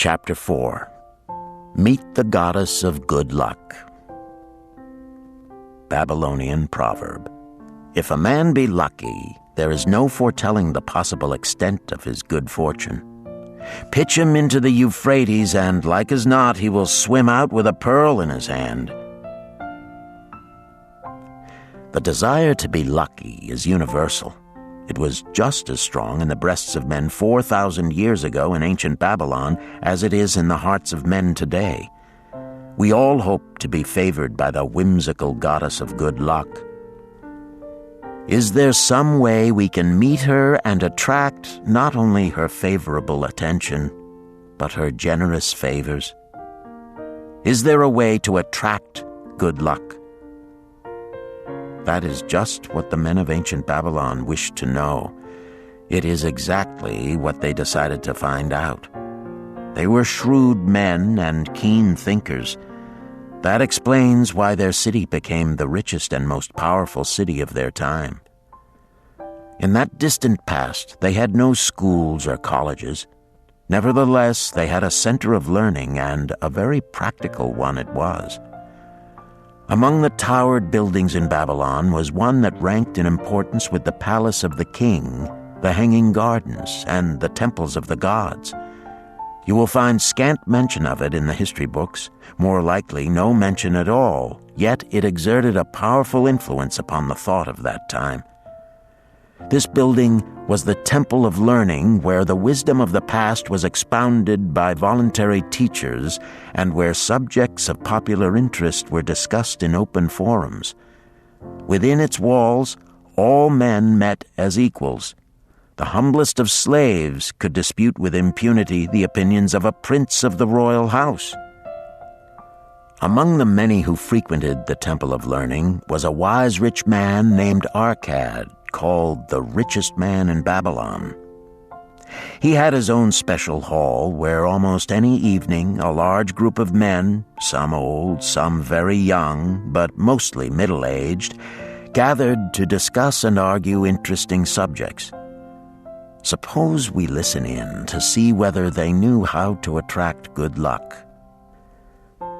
Chapter 4. Meet the Goddess of Good Luck. Babylonian proverb. If a man be lucky, there is no foretelling the possible extent of his good fortune. Pitch him into the Euphrates, and like as not he will swim out with a pearl in his hand. The desire to be lucky is universal. It was just as strong in the breasts of men 4,000 years ago in ancient Babylon as it is in the hearts of men today. We all hope to be favored by the whimsical goddess of good luck. Is there some way we can meet her and attract not only her favorable attention, but her generous favors? Is there a way to attract good luck? That is just what the men of ancient Babylon wished to know. It is exactly what they decided to find out. They were shrewd men and keen thinkers. That explains why their city became the richest and most powerful city of their time. In that distant past, they had no schools or colleges. Nevertheless, they had a center of learning, and a very practical one it was. Among the towered buildings in Babylon was one that ranked in importance with the palace of the king, the hanging gardens, and the temples of the gods. You will find scant mention of it in the history books, more likely no mention at all, yet it exerted a powerful influence upon the thought of that time. This building was the temple of learning, where the wisdom of the past was expounded by voluntary teachers and where subjects of popular interest were discussed in open forums. Within its walls, all men met as equals. The humblest of slaves could dispute with impunity the opinions of a prince of the royal house. Among the many who frequented the Temple of Learning was a wise rich man named Arcad, called the richest man in Babylon. He had his own special hall where almost any evening a large group of men, some old, some very young, but mostly middle-aged, gathered to discuss and argue interesting subjects. Suppose we listen in to see whether they knew how to attract good luck.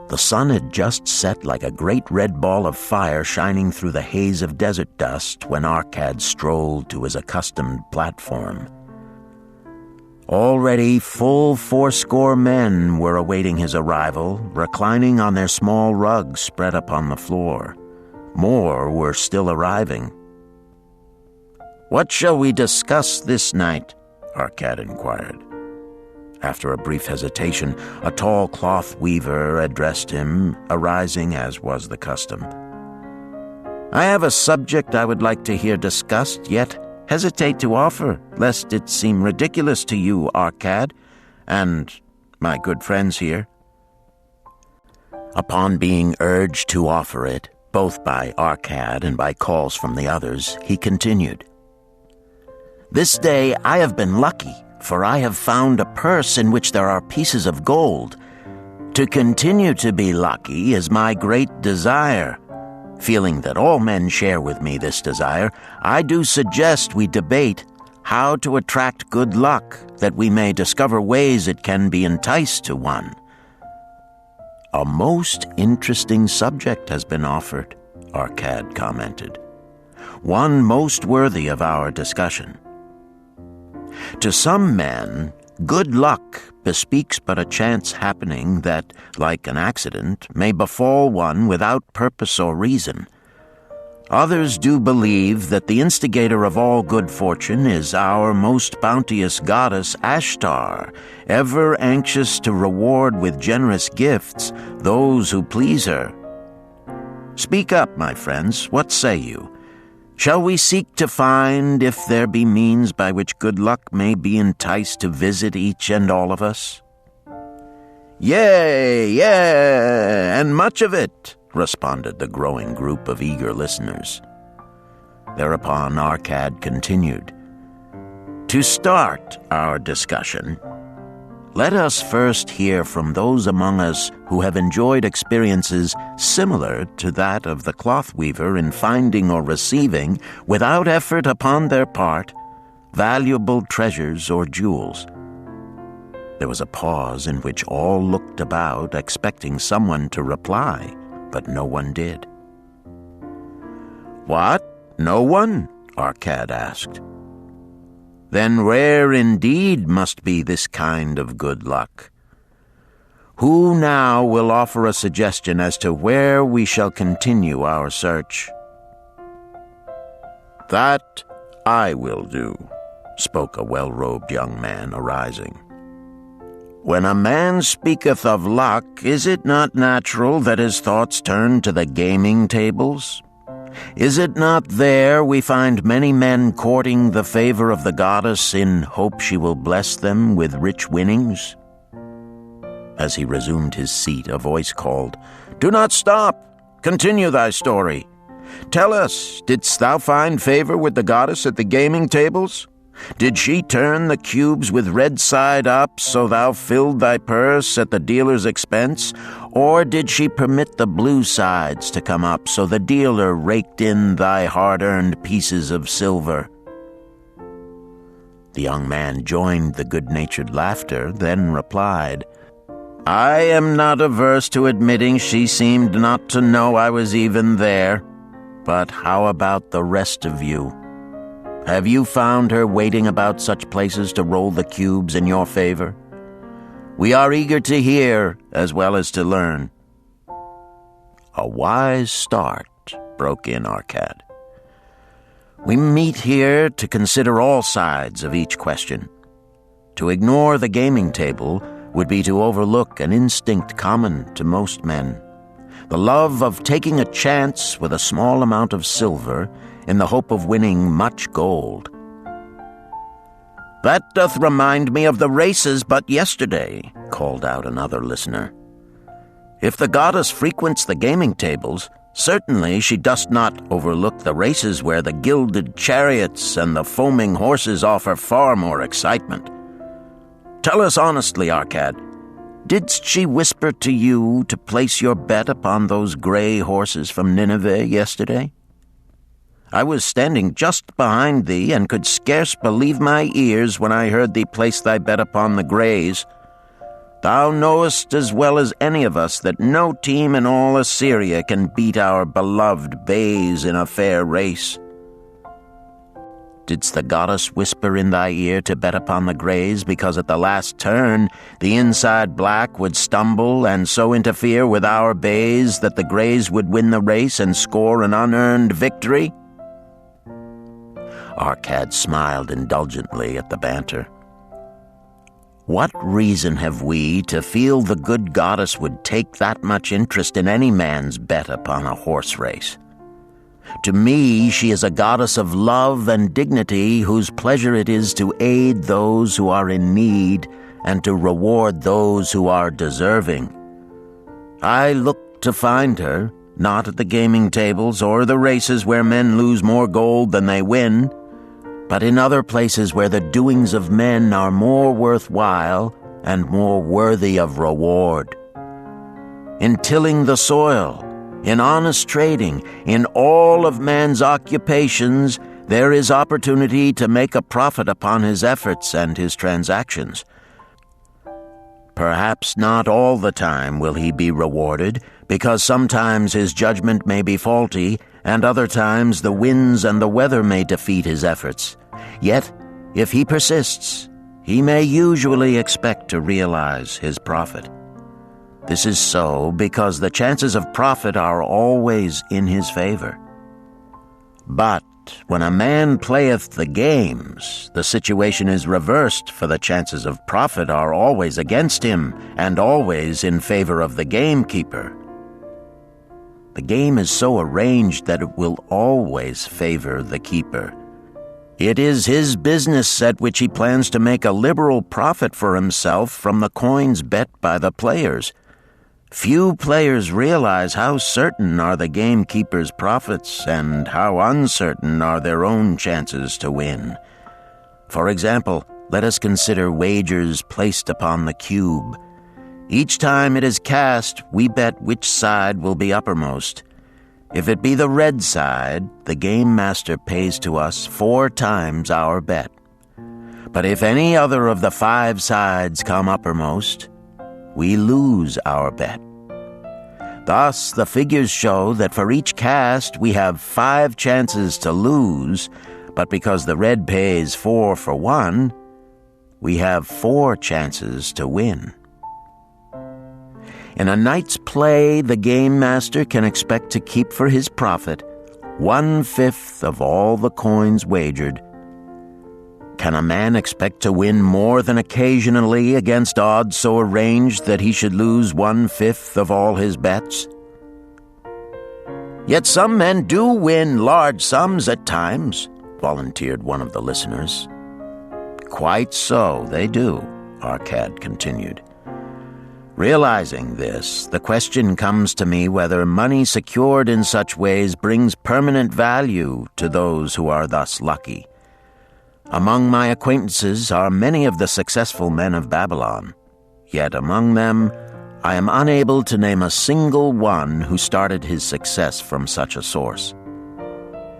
The sun had just set like a great red ball of fire shining through the haze of desert dust when Arcad strolled to his accustomed platform. Already full 80 men were awaiting his arrival, reclining on their small rugs spread upon the floor. More were still arriving. "What shall we discuss this night?" Arcad inquired. After a brief hesitation, a tall cloth weaver addressed him, arising as was the custom. "I have a subject I would like to hear discussed, yet hesitate to offer, lest it seem ridiculous to you, Arcad, and my good friends here." Upon being urged to offer it, both by Arcad and by calls from the others, he continued, "This day I have been lucky, for I have found a purse in which there are pieces of gold. To continue to be lucky is my great desire. Feeling that all men share with me this desire, I do suggest we debate how to attract good luck, that we may discover ways it can be enticed to one." "A most interesting subject has been offered," Arcad commented. "One most worthy of our discussion. To some men, good luck bespeaks but a chance happening that, like an accident, may befall one without purpose or reason. Others do believe that the instigator of all good fortune is our most bounteous goddess Ashtar, ever anxious to reward with generous gifts those who please her. Speak up, my friends, what say you? Shall we seek to find if there be means by which good luck may be enticed to visit each and all of us?" "Yea, and much of it," responded the growing group of eager listeners. Thereupon Arcad continued, "To start our discussion, let us first hear from those among us who have enjoyed experiences similar to that of the cloth weaver in finding or receiving, without effort upon their part, valuable treasures or jewels. There was a pause in which all looked about, expecting someone to reply, but no one did. "What? No one?" Arcad asked. "Then rare indeed must be this kind of good luck. Who now will offer a suggestion as to where we shall continue our search?" "That I will do," spoke a well-robed young man, arising. "When a man speaketh of luck, is it not natural that his thoughts turn to the gaming tables? Is it not there we find many men courting the favor of the goddess in hope she will bless them with rich winnings?" As he resumed his seat, a voice called, "Do not stop! Continue thy story. Tell us, didst thou find favor with the goddess at the gaming tables? Did she turn the cubes with red side up so thou filled thy purse at the dealer's expense? Or did she permit the blue sides to come up so the dealer raked in thy hard-earned pieces of silver?" The young man joined the good-natured laughter, then replied, "I am not averse to admitting she seemed not to know I was even there. But how about the rest of you? Have you found her waiting about such places to roll the cubes in your favor? We are eager to hear as well as to learn." "A wise start," broke in Arcad. "We meet here to consider all sides of each question. To ignore the gaming table would be to overlook an instinct common to most men, the love of taking a chance with a small amount of silver in the hope of winning much gold." "That doth remind me of the races but yesterday," called out another listener. "If the goddess frequents the gaming tables, certainly she does not overlook the races where the gilded chariots and the foaming horses offer far more excitement. Tell us honestly, Arcad, didst she whisper to you to place your bet upon those gray horses from Nineveh yesterday? I was standing just behind thee, and could scarce believe my ears when I heard thee place thy bet upon the grays. Thou knowest as well as any of us that no team in all Assyria can beat our beloved bays in a fair race. Didst the goddess whisper in thy ear to bet upon the grays because at the last turn the inside black would stumble and so interfere with our bays that the grays would win the race and score an unearned victory?" Arcad smiled indulgently at the banter. "What reason have we to feel the good goddess would take that much interest in any man's bet upon a horse race? To me, she is a goddess of love and dignity whose pleasure it is to aid those who are in need and to reward those who are deserving. I look to find her, not at the gaming tables or the races where men lose more gold than they win, but in other places where the doings of men are more worthwhile and more worthy of reward. In tilling the soil, in honest trading, in all of man's occupations, there is opportunity to make a profit upon his efforts and his transactions. Perhaps not all the time will he be rewarded, because sometimes his judgment may be faulty, and other times the winds and the weather may defeat his efforts. Yet, if he persists, he may usually expect to realize his profit. This is so because the chances of profit are always in his favor. But when a man playeth the games, the situation is reversed, for the chances of profit are always against him, and always in favor of the gamekeeper. The game is so arranged that it will always favor the keeper. It is his business at which he plans to make a liberal profit for himself from the coins bet by the players. Few players realize how certain are the gamekeeper's profits and how uncertain are their own chances to win. For example, let us consider wagers placed upon the cube. Each time it is cast, we bet which side will be uppermost. If it be the red side, the game master pays to us 4 times our bet. But if any other of the 5 sides come uppermost, we lose our bet. Thus, the figures show that for each cast we have 5 chances to lose, but because the red pays 4 for 1, we have 4 chances to win. In a night's play, the game master can expect to keep for his profit 1/5 of all the coins wagered. Can a man expect to win more than occasionally against odds so arranged that he should lose 1/5 of all his bets? Yet some men do win large sums at times, volunteered one of the listeners. Quite so, they do, Arcad continued. Realizing this, the question comes to me whether money secured in such ways brings permanent value to those who are thus lucky. Among my acquaintances are many of the successful men of Babylon, yet among them I am unable to name a single one who started his success from such a source.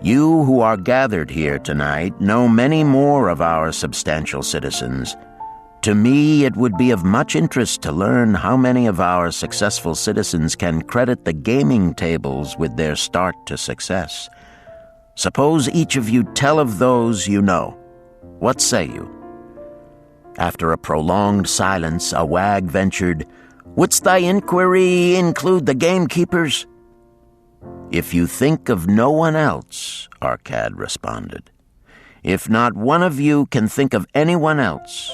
You who are gathered here tonight know many more of our substantial citizens. To me, it would be of much interest to learn how many of our successful citizens can credit the gaming tables with their start to success. Suppose each of you tell of those you know. What say you? After a prolonged silence, a wag ventured, "Wouldst thy inquiry include the gamekeepers?" "If you think of no one else," Arcad responded. "If not one of you can think of anyone else,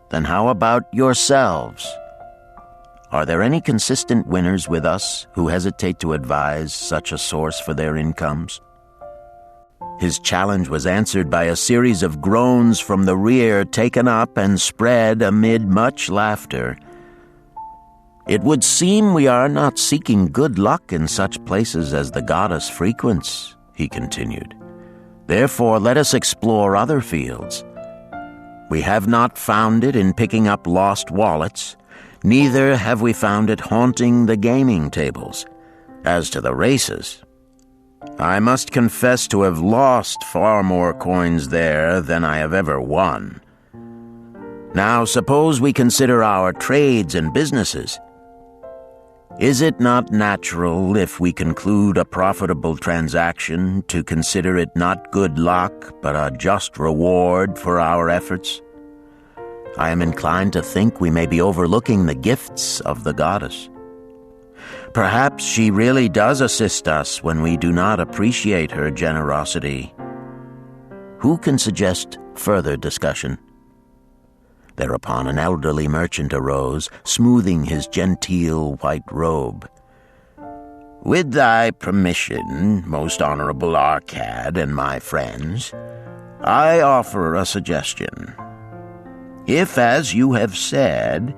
then how about yourselves? Are there any consistent winners with us who hesitate to advise such a source for their incomes?" His challenge was answered by a series of groans from the rear, taken up and spread amid much laughter. "It would seem we are not seeking good luck in such places as the goddess frequents," he continued. "Therefore let us explore other fields. We have not found it in picking up lost wallets, neither have we found it haunting the gaming tables. As to the races, I must confess to have lost far more coins there than I have ever won. Now suppose we consider our trades and businesses. Is it not natural, if we conclude a profitable transaction, to consider it not good luck, but a just reward for our efforts? I am inclined to think we may be overlooking the gifts of the goddess. Perhaps she really does assist us when we do not appreciate her generosity. Who can suggest further discussion?" Thereupon an elderly merchant arose, smoothing his genteel white robe. "With thy permission, most honorable Arcad and my friends, I offer a suggestion. If, as you have said,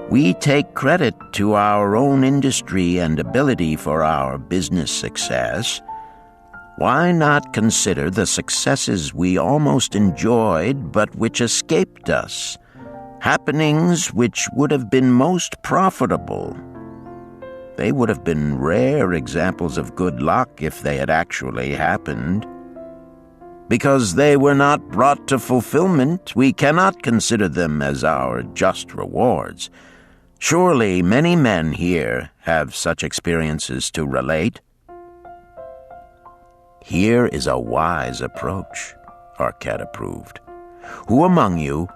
we take credit to our own industry and ability for our business success, why not consider the successes we almost enjoyed but which escaped us, happenings which would have been most profitable? They would have been rare examples of good luck if they had actually happened. Because they were not brought to fulfillment, we cannot consider them as our just rewards. Surely many men here have such experiences to relate." "Here is a wise approach," Arcad approved. "Who among you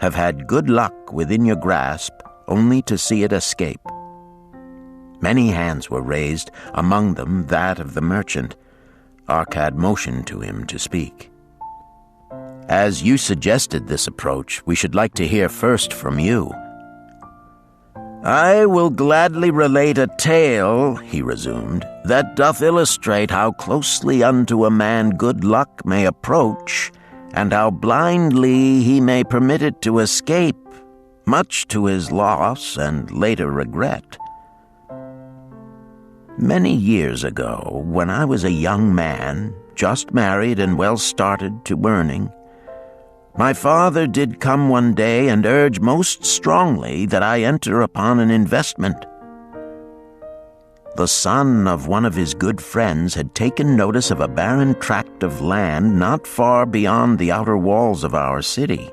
have had good luck within your grasp only to see it escape?" Many hands were raised, among them that of the merchant. Arcad motioned to him to speak. "As you suggested this approach, we should like to hear first from you." "I will gladly relate a tale," he resumed, "that doth illustrate how closely unto a man good luck may approach, and how blindly he may permit it to escape, much to his loss and later regret. Many years ago, when I was a young man, just married and well started to earning, my father did come one day and urge most strongly that I enter upon an investment. the son of one of his good friends had taken notice of a barren tract of land not far beyond the outer walls of our city.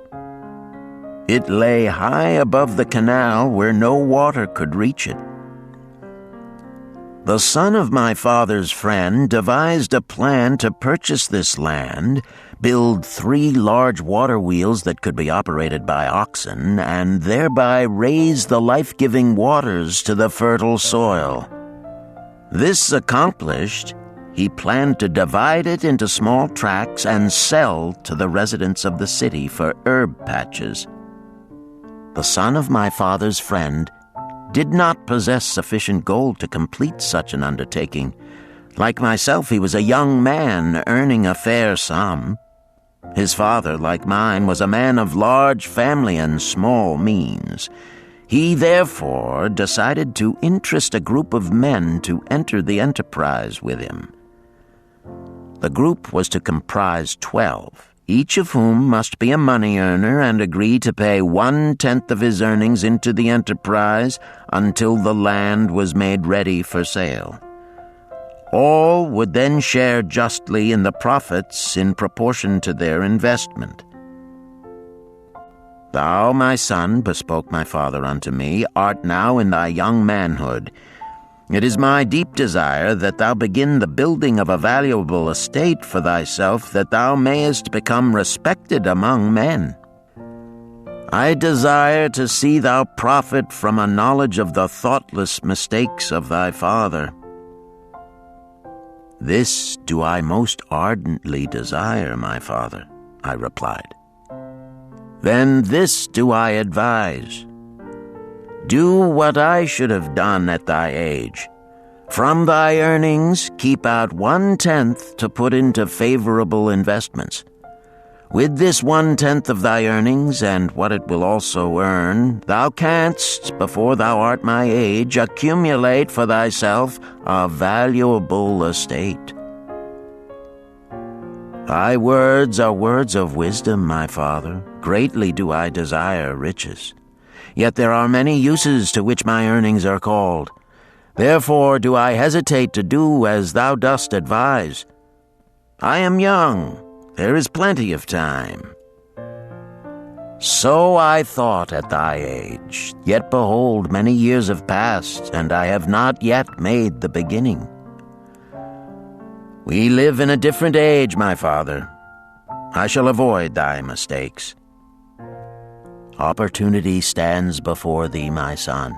It lay high above the canal where no water could reach it. The son of my father's friend devised a plan to purchase this land, build 3 large water wheels that could be operated by oxen, and thereby raise the life-giving waters to the fertile soil. This accomplished, he planned to divide it into small tracts and sell to the residents of the city for herb patches. The son of my father's friend did not possess sufficient gold to complete such an undertaking. Like myself, he was a young man earning a fair sum. His father, like mine, was a man of large family and small means. He therefore decided to interest a group of men to enter the enterprise with him. The group was to comprise 12. Each of whom must be a money earner and agree to pay 1/10 of his earnings into the enterprise until the land was made ready for sale. All would then share justly in the profits in proportion to their investment. Thou, my son, bespoke my father unto me, art now in thy young manhood. It is my deep desire that thou begin the building of a valuable estate for thyself, that thou mayest become respected among men. I desire to see thou profit from a knowledge of the thoughtless mistakes of thy father. This do I most ardently desire, my father, I replied. Then this do I advise. Do what I should have done at thy age. From thy earnings, keep out 1/10 to put into favorable investments. With this 1/10 of thy earnings, and what it will also earn, thou canst, before thou art my age, accumulate for thyself a valuable estate. Thy words are words of wisdom, my father. Greatly do I desire riches. Yet there are many uses to which my earnings are called. Therefore do I hesitate to do as thou dost advise. I am young. There is plenty of time. So I thought at thy age, yet behold, many years have passed, and I have not yet made the beginning. We live in a different age, my father. I shall avoid thy mistakes. Opportunity stands before thee, my son.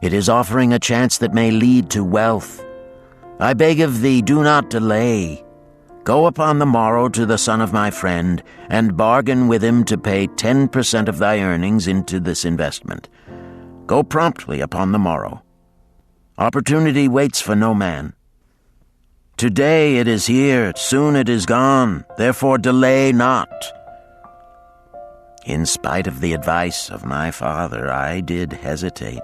It is offering a chance that may lead to wealth. I beg of thee, do not delay. Go upon the morrow to the son of my friend, and bargain with him to pay 10% of thy earnings into this investment. Go promptly upon the morrow. Opportunity waits for no man. Today it is here, soon it is gone, therefore delay not. In spite of the advice of my father, I did hesitate.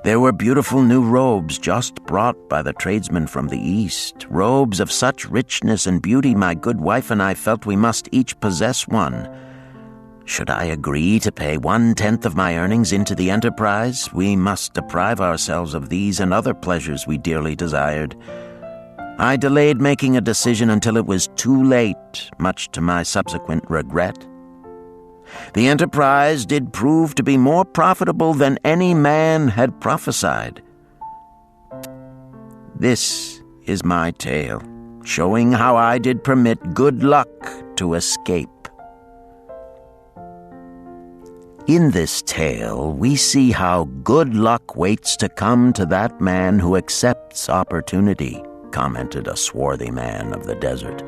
There were beautiful new robes just brought by the tradesmen from the east, robes of such richness and beauty my good wife and I felt we must each possess one. Should I agree to pay 1/10 of my earnings into the enterprise, we must deprive ourselves of these and other pleasures we dearly desired. I delayed making a decision until it was too late, much to my subsequent regret. The enterprise did prove to be more profitable than any man had prophesied. This is my tale, showing how I did permit good luck to escape. In this tale, we see how good luck waits to come to that man who accepts opportunity, commented a swarthy man of the desert.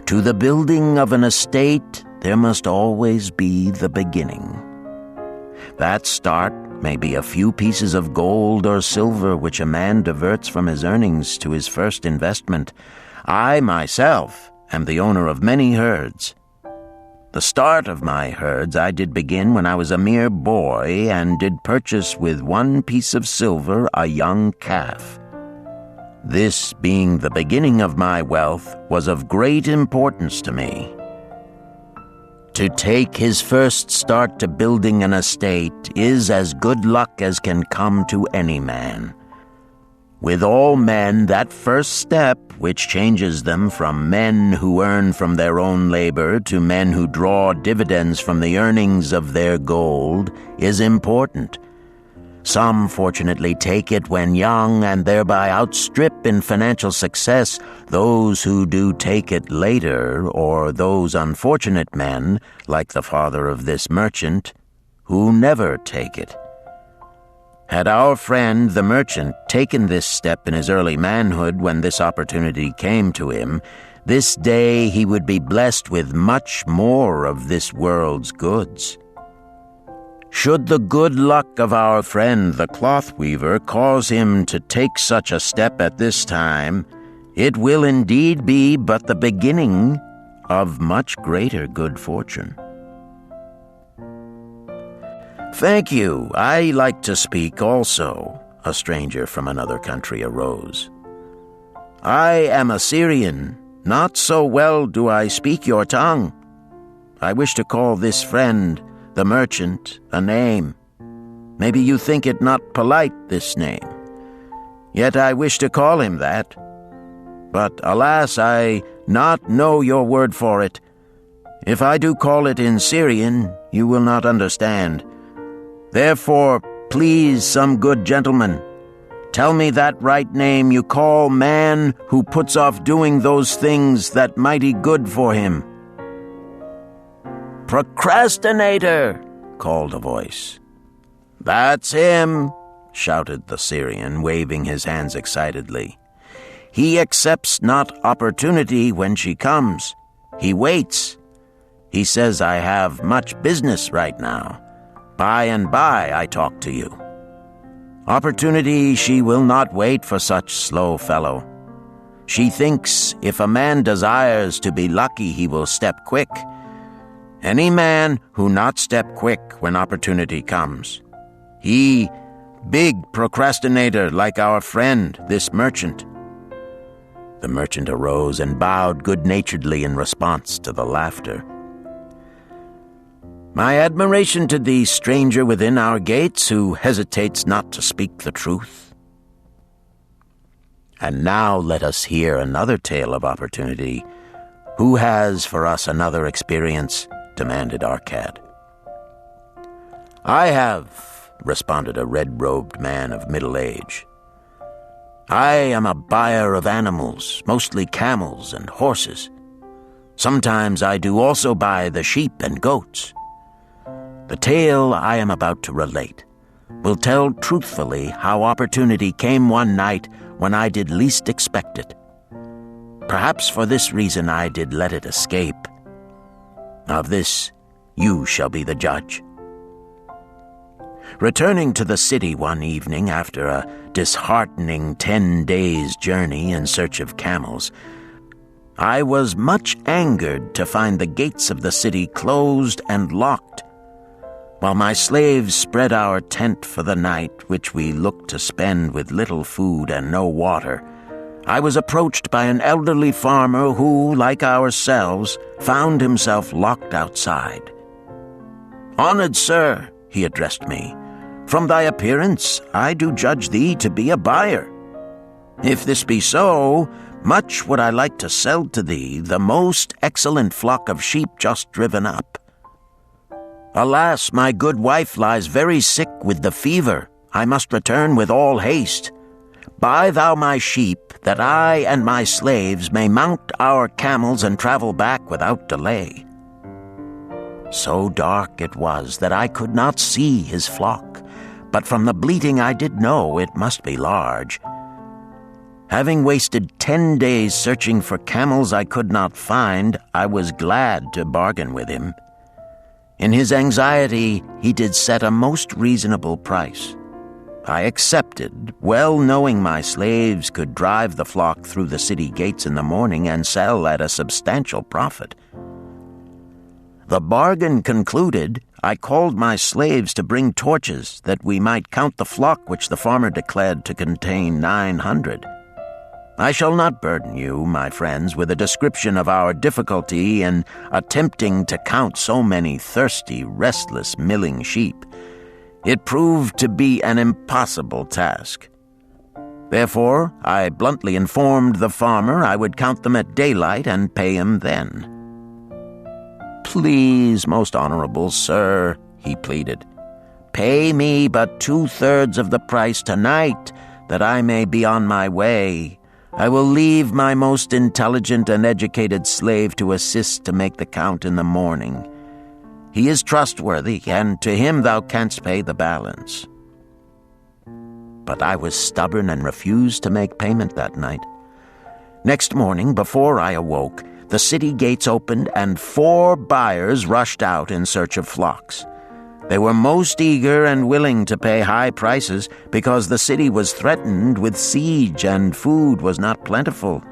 To the building of an estate, there must always be the beginning. That start may be a few pieces of gold or silver which a man diverts from his earnings to his first investment. I myself am the owner of many herds. The start of my herds I did begin when I was a mere boy, and did purchase with 1 piece of silver a young calf. This, being the beginning of my wealth, was of great importance to me. To take his first start to building an estate is as good luck as can come to any man. With all men, that first step, which changes them from men who earn from their own labor to men who draw dividends from the earnings of their gold, is important. Some fortunately take it when young and thereby outstrip in financial success those who do take it later, or those unfortunate men, like the father of this merchant, who never take it. Had our friend, the merchant, taken this step in his early manhood when this opportunity came to him, this day he would be blessed with much more of this world's goods. Should the good luck of our friend the cloth weaver cause him to take such a step at this time, it will indeed be but the beginning of much greater good fortune. "Thank you. I like to speak also," a stranger from another country arose. "I am a Syrian. Not so well do I speak your tongue. I wish to call this friend, the merchant, a name. Maybe you think it not polite, this name. Yet I wish to call him that. But alas, I not know your word for it. If I do call it in Syrian, you will not understand. Therefore, please, some good gentleman, tell me that right name you call man who puts off doing those things that mighty good for him." "Procrastinator," called a voice. "That's him," shouted the Syrian, waving his hands excitedly. "He accepts not opportunity when she comes. He waits. He says, I have much business right now. By and by I talk to you. Opportunity she will not wait for such slow fellow. She thinks if a man desires to be lucky, he will step quick. Any man who not step quick when opportunity comes, he big procrastinator like our friend, this merchant." The merchant arose and bowed good-naturedly in response to the laughter. "My admiration to thee, stranger within our gates, who hesitates not to speak the truth." And now let us hear another tale of opportunity. "Who has for us another experience?" demanded Arcad. "I have," responded a red-robed man of middle age. "I am a buyer of animals, mostly camels and horses. Sometimes I do also buy the sheep and goats. The tale I am about to relate will tell truthfully how opportunity came one night when I did least expect it. Perhaps for this reason I did let it escape. Of this you shall be the judge. Returning to the city one evening after a disheartening 10 days' journey in search of camels, I was much angered to find the gates of the city closed and locked. While my slaves spread our tent for the night, which we looked to spend with little food and no water, I was approached by an elderly farmer who, like ourselves, found himself locked outside. "Honored sir," he addressed me, "from thy appearance I do judge thee to be a buyer. If this be so, much would I like to sell to thee the most excellent flock of sheep just driven up. Alas, my good wife lies very sick with the fever. I must return with all haste. Buy thou my sheep, that I and my slaves may mount our camels and travel back without delay." So dark it was that I could not see his flock, but from the bleating I did know it must be large. Having wasted 10 days searching for camels I could not find, I was glad to bargain with him. In his anxiety, he did set a most reasonable price. I accepted, well knowing my slaves could drive the flock through the city gates in the morning and sell at a substantial profit. The bargain concluded, I called my slaves to bring torches that we might count the flock which the farmer declared to contain 900. I shall not burden you, my friends, with a description of our difficulty in attempting to count so many thirsty, restless, milling sheep. It proved to be an impossible task. Therefore, I bluntly informed the farmer I would count them at daylight and pay him then. "Please, most honorable sir," he pleaded, "pay me but 2/3 of the price tonight, that I may be on my way. I will leave my most intelligent and educated slave to assist to make the count in the morning. He is trustworthy, and to him thou canst pay the balance." But I was stubborn and refused to make payment that night. Next morning, before I awoke, the city gates opened and 4 buyers rushed out in search of flocks. They were most eager and willing to pay high prices because the city was threatened with siege and food was not plentiful.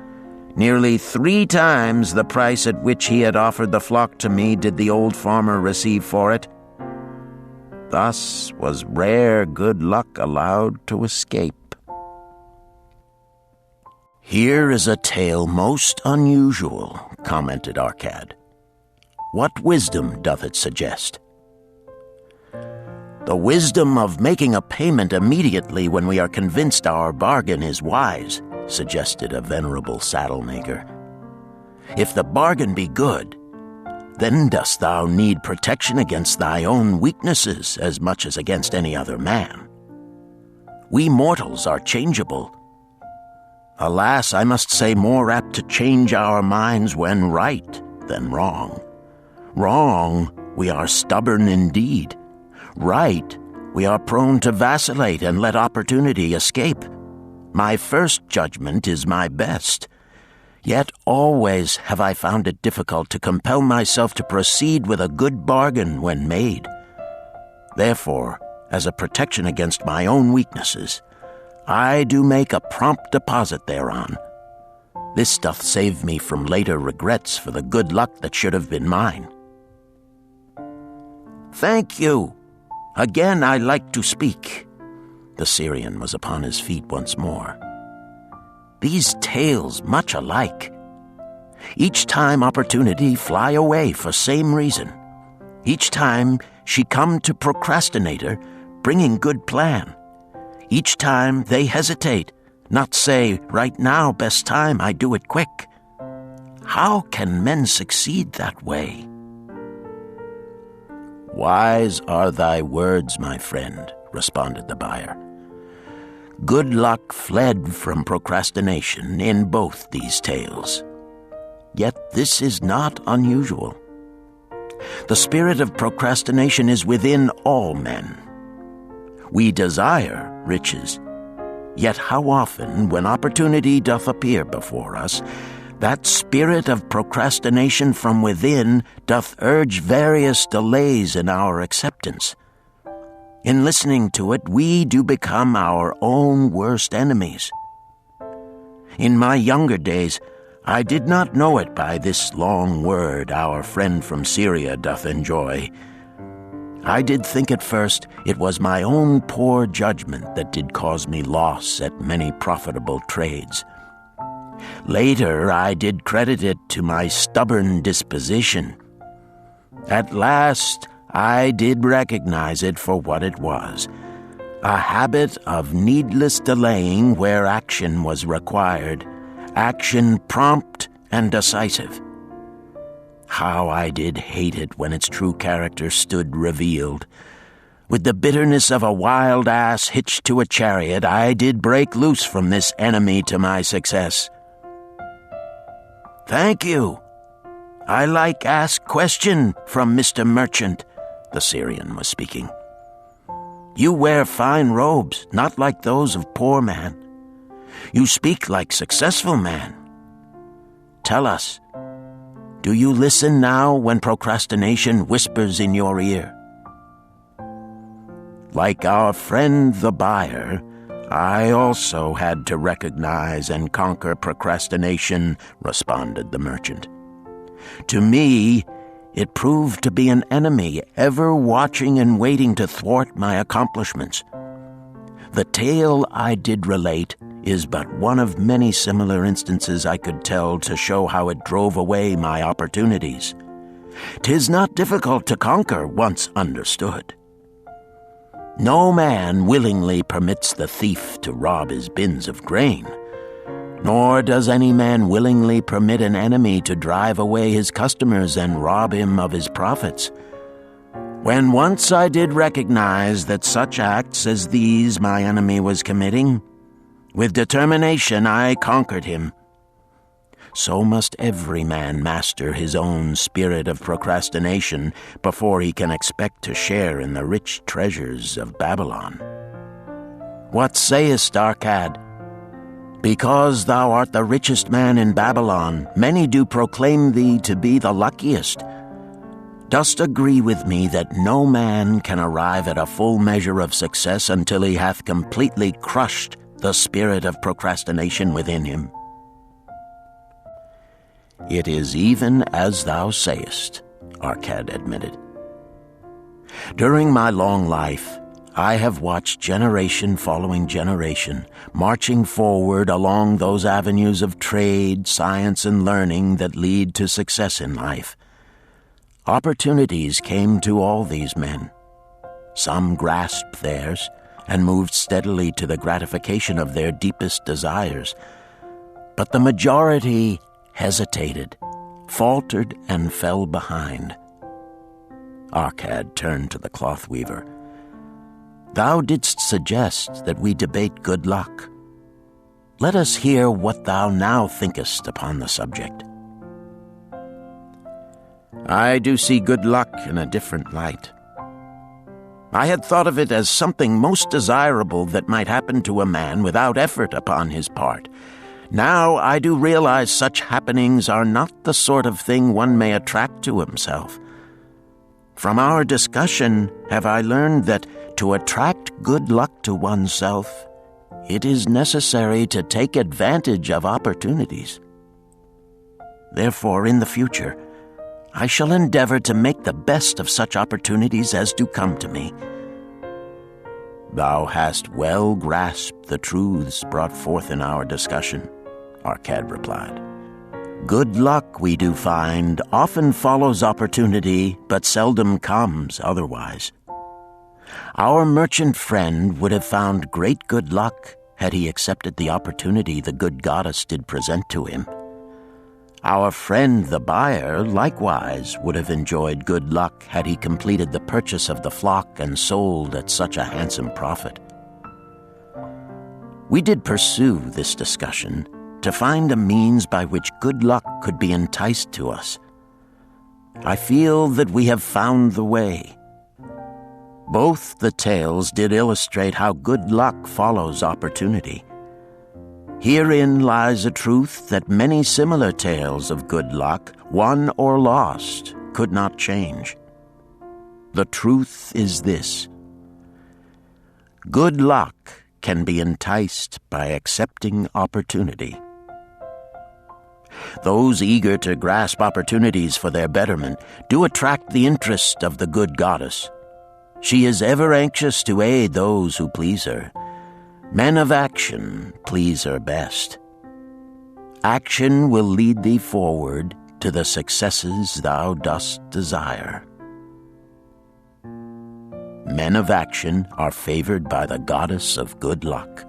Nearly 3 times the price at which he had offered the flock to me did the old farmer receive for it. Thus was rare good luck allowed to escape. "Here is a tale most unusual," commented Arcad. "What wisdom doth it suggest?" "The wisdom of making a payment immediately when we are convinced our bargain is wise," suggested a venerable saddle-maker. "If the bargain be good, then dost thou need protection against thy own weaknesses as much as against any other man. We mortals are changeable. Alas, I must say, more apt to change our minds when right than wrong. Wrong, we are stubborn indeed. Right, we are prone to vacillate and let opportunity escape. My first judgment is my best. Yet always have I found it difficult to compel myself to proceed with a good bargain when made. Therefore, as a protection against my own weaknesses, I do make a prompt deposit thereon. This doth save me from later regrets for the good luck that should have been mine." "Thank you. Again I like to speak." The Syrian was upon his feet once more. "These tales much alike. Each time opportunity fly away for same reason. Each time she come to procrastinator, bringing good plan. Each time they hesitate, not say, right now, best time, I do it quick. How can men succeed that way?" "Wise are thy words, my friend," responded the buyer. "Good luck fled from procrastination in both these tales. Yet this is not unusual. The spirit of procrastination is within all men. We desire riches, yet how often, when opportunity doth appear before us, that spirit of procrastination from within doth urge various delays in our acceptance. In listening to it, we do become our own worst enemies. In my younger days, I did not know it by this long word our friend from Syria doth enjoy. I did think at first it was my own poor judgment that did cause me loss at many profitable trades. Later I did credit it to my stubborn disposition. At last I did recognize it for what it was, a habit of needless delaying where action was required, action prompt and decisive. How I did hate it when its true character stood revealed. With the bitterness of a wild ass hitched to a chariot, I did break loose from this enemy to my success. "Thank you. I like ask question from Mr. Merchant," the Syrian was speaking. "You wear fine robes, not like those of poor man. You speak like successful man. Tell us, do you listen now when procrastination whispers in your ear?" Like our friend the buyer, I also had to recognize and conquer procrastination, responded the merchant. To me, it proved to be an enemy ever watching and waiting to thwart my accomplishments. The tale I did relate is but one of many similar instances I could tell to show how it drove away my opportunities. 'Tis not difficult to conquer once understood. No man willingly permits the thief to rob his bins of grain, nor does any man willingly permit an enemy to drive away his customers and rob him of his profits. When once I did recognize that such acts as these my enemy was committing, with determination I conquered him. So must every man master his own spirit of procrastination before he can expect to share in the rich treasures of Babylon. What sayest, Arcad? Because thou art the richest man in Babylon, many do proclaim thee to be the luckiest. Dost agree with me that no man can arrive at a full measure of success until he hath completely crushed the spirit of procrastination within him? It is even as thou sayest, Arcad admitted. During my long life, I have watched generation following generation, marching forward along those avenues of trade, science, and learning that lead to success in life. Opportunities came to all these men. Some grasped theirs and moved steadily to the gratification of their deepest desires. But the majority hesitated, faltered, and fell behind. Arcad turned to the cloth weaver. Thou didst suggest that we debate good luck. Let us hear what thou now thinkest upon the subject. I do see good luck in a different light. I had thought of it as something most desirable that might happen to a man without effort upon his part. Now I do realize such happenings are not the sort of thing one may attract to himself. From our discussion have I learned that to attract good luck to oneself, it is necessary to take advantage of opportunities. Therefore, in the future, I shall endeavor to make the best of such opportunities as do come to me. Thou hast well grasped the truths brought forth in our discussion, Arcad replied. Good luck, we do find, often follows opportunity, but seldom comes otherwise. Our merchant friend would have found great good luck had he accepted the opportunity the good goddess did present to him. Our friend the buyer likewise would have enjoyed good luck had he completed the purchase of the flock and sold at such a handsome profit. We did pursue this discussion to find a means by which good luck could be enticed to us. I feel that we have found the way. Both the tales did illustrate how good luck follows opportunity. Herein lies a truth that many similar tales of good luck, won or lost, could not change. The truth is this: good luck can be enticed by accepting opportunity. Those eager to grasp opportunities for their betterment do attract the interest of the good goddess. She is ever anxious to aid those who please her. Men of action please her best. Action will lead thee forward to the successes thou dost desire. Men of action are favored by the goddess of good luck.